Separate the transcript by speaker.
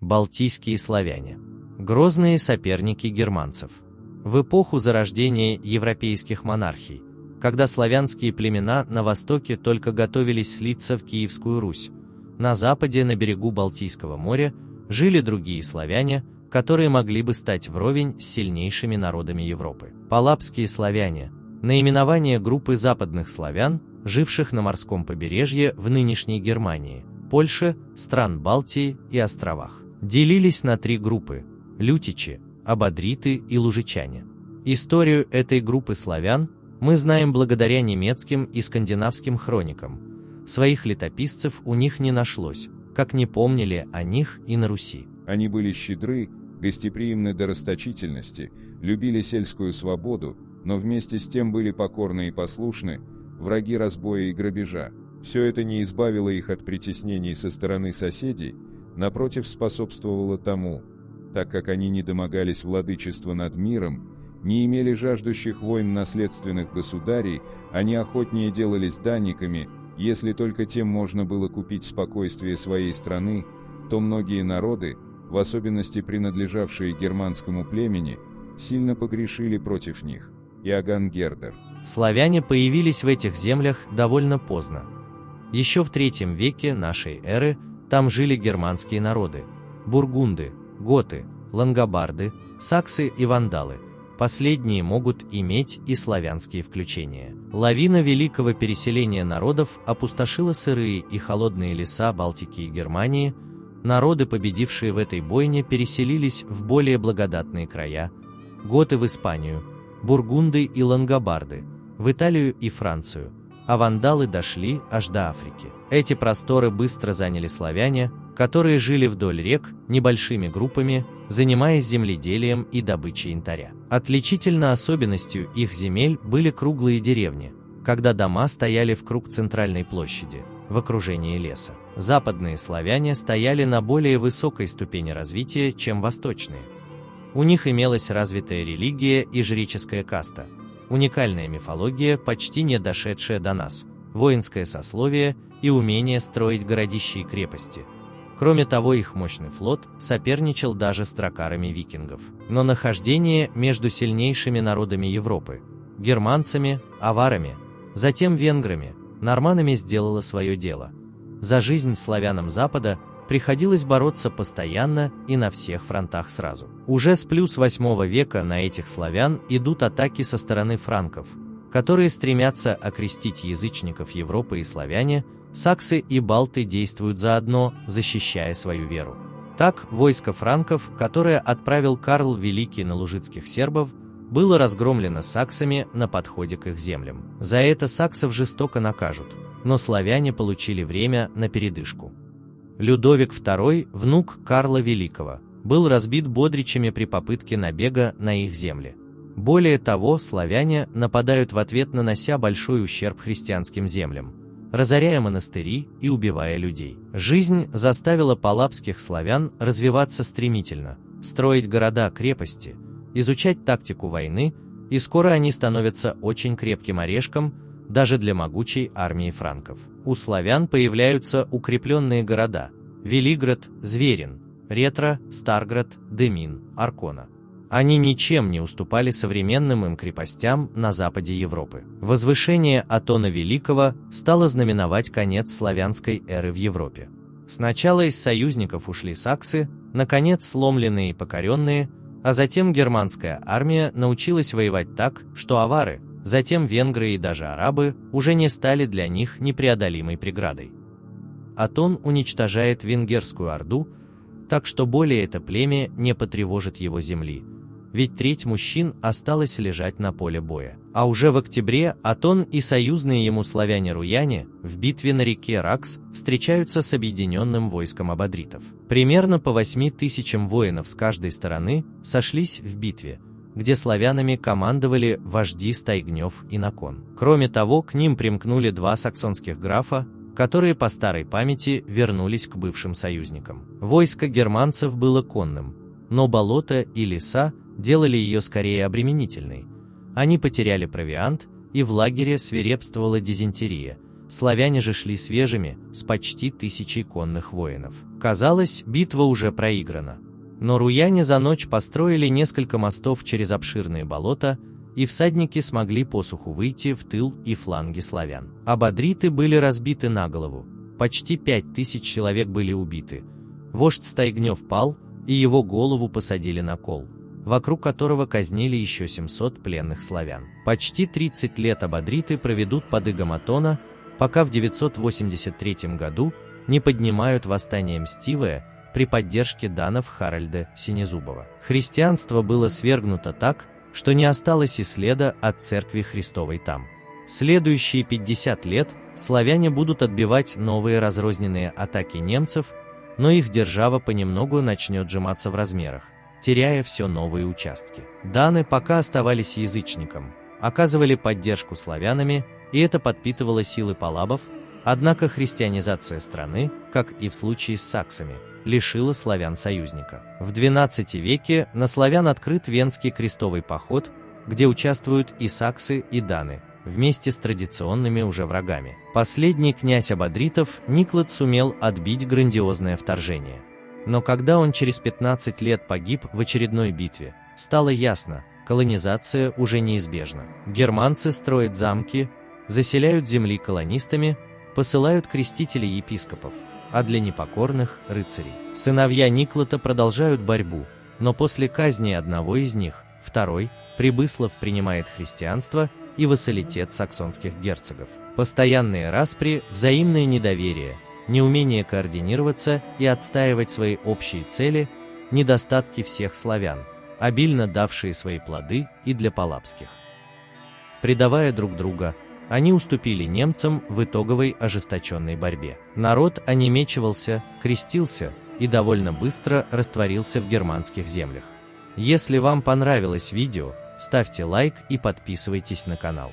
Speaker 1: Балтийские славяне. Грозные соперники германцев. В эпоху зарождения европейских монархий, когда славянские племена на востоке только готовились слиться в Киевскую Русь, на западе, на берегу Балтийского моря, жили другие славяне, которые могли бы стать вровень с сильнейшими народами Европы. Палапские славяне – наименование группы западных славян, живших на морском побережье в нынешней Германии, Польше, стран Балтии и островах. Делились на три группы – лютичи, ободриты и лужичане. Историю этой группы славян мы знаем благодаря немецким и скандинавским хроникам. Своих летописцев у них не нашлось, как не помнили о них и на Руси.
Speaker 2: Они были щедры, гостеприимны до расточительности, любили сельскую свободу, но вместе с тем были покорны и послушны, враги разбоя и грабежа. Все это не избавило их от притеснений со стороны соседей, напротив, способствовало тому, так как они не домогались владычества над миром, не имели жаждущих войн наследственных государей, они охотнее делались данниками, если только тем можно было купить спокойствие своей страны, то многие народы, в особенности принадлежавшие германскому племени, сильно погрешили против них. Иоганн Гердер.
Speaker 1: Славяне появились в этих землях довольно поздно. Еще в III веке нашей эры там жили германские народы – бургунды, готы, лангобарды, саксы и вандалы. Последние могут иметь и славянские включения. Лавина великого переселения народов опустошила сырые и холодные леса Балтики и Германии. Народы, победившие в этой бойне, переселились в более благодатные края. Готы в Испанию, бургунды и лангобарды в Италию и Францию, а вандалы дошли аж до Африки. Эти просторы быстро заняли славяне, которые жили вдоль рек небольшими группами, занимаясь земледелием и добычей янтаря. Отличительной особенностью их земель были круглые деревни, когда дома стояли в круг центральной площади, в окружении леса. Западные славяне стояли на более высокой ступени развития, чем восточные. У них имелась развитая религия и жреческая каста, уникальная мифология, почти не дошедшая до нас, воинское сословие и умение строить городища и крепости. Кроме того, их мощный флот соперничал даже с дракарами викингов. Но нахождение между сильнейшими народами Европы – германцами, аварами, затем венграми, норманами сделало свое дело. За жизнь славянам Запада приходилось бороться постоянно и на всех фронтах сразу. Уже с плюс 8 века на этих славян идут атаки со стороны франков, которые стремятся окрестить язычников Европы и славяне. Саксы и балты действуют заодно, защищая свою веру. Так, войско франков, которое отправил Карл Великий на лужицких сербов, было разгромлено саксами на подходе к их землям. За это саксов жестоко накажут, но славяне получили время на передышку. Людовик II, внук Карла Великого, был разбит бодричами при попытке набега на их земли. Более того, славяне нападают в ответ, нанося большой ущерб христианским землям, разоряя монастыри и убивая людей. Жизнь заставила палапских славян развиваться стремительно, строить города-крепости, изучать тактику войны, и скоро они становятся очень крепким орешком даже для могучей армии франков. У славян появляются укрепленные города – Велиград, Зверин, Ретра, Старград, Демин, Аркона. Они ничем не уступали современным им крепостям на западе Европы. Возвышение Атона Великого стало знаменовать конец славянской эры в Европе. Сначала из союзников ушли саксы, наконец сломленные и покоренные, а затем германская армия научилась воевать так, что авары, затем венгры и даже арабы уже не стали для них непреодолимой преградой. Атон уничтожает венгерскую орду, так что более это племя не потревожит его земли, ведь треть мужчин осталось лежать на поле боя. А уже в октябре Атон и союзные ему славяне-руяне в битве на реке Ракс встречаются с объединенным войском ободритов. Примерно по 8000 воинов с каждой стороны сошлись в битве, где славянами командовали вожди Стайгнев и Након. Кроме того, к ним примкнули 2 саксонских графа, которые по старой памяти вернулись к бывшим союзникам. Войско германцев было конным, но болота и леса делали ее скорее обременительной. Они потеряли провиант, и в лагере свирепствовала дизентерия, славяне же шли свежими, с почти 1000 конных воинов. Казалось, битва уже проиграна. Но руяне за ночь построили несколько мостов через обширные болота, и всадники смогли посуху выйти в тыл и фланги славян. Абадриты были разбиты на голову, почти 5000 человек были убиты. Вождь Стайгнев пал, и его голову посадили на кол, вокруг которого казнили еще 700 пленных славян. Почти 30 лет абадриты проведут под игом Атона, пока в 983 году не поднимают восстание мстивое при поддержке данов Харальда Синезубова. Христианство было свергнуто так, что не осталось и следа от церкви Христовой там. Следующие 50 лет славяне будут отбивать новые разрозненные атаки немцев, но их держава понемногу начнет сжиматься в размерах, теряя все новые участки. Даны пока оставались язычником, оказывали поддержку славянами, и это подпитывало силы палабов, однако христианизация страны, как и в случае с саксами, лишила славян союзника. В XII веке на славян открыт Венский крестовый поход, где участвуют и саксы, и даны, вместе с традиционными уже врагами. Последний князь абадритов Никлад сумел отбить грандиозное вторжение. Но когда он через 15 лет погиб в очередной битве, стало ясно, колонизация уже неизбежна. Германцы строят замки, заселяют земли колонистами, посылают крестителей епископов, а для непокорных – рыцарей. Сыновья Никлата продолжают борьбу, но после казни одного из них, второй, Прибыслов принимает христианство и вассалитет саксонских герцогов. Постоянные распри, взаимное недоверие, неумение координироваться и отстаивать свои общие цели – недостатки всех славян, обильно давшие свои плоды и для палабских. Предавая друг друга, они уступили немцам в итоговой ожесточенной борьбе. Народ онемечивался, крестился и довольно быстро растворился в германских землях. Если вам понравилось видео, ставьте лайк и подписывайтесь на канал.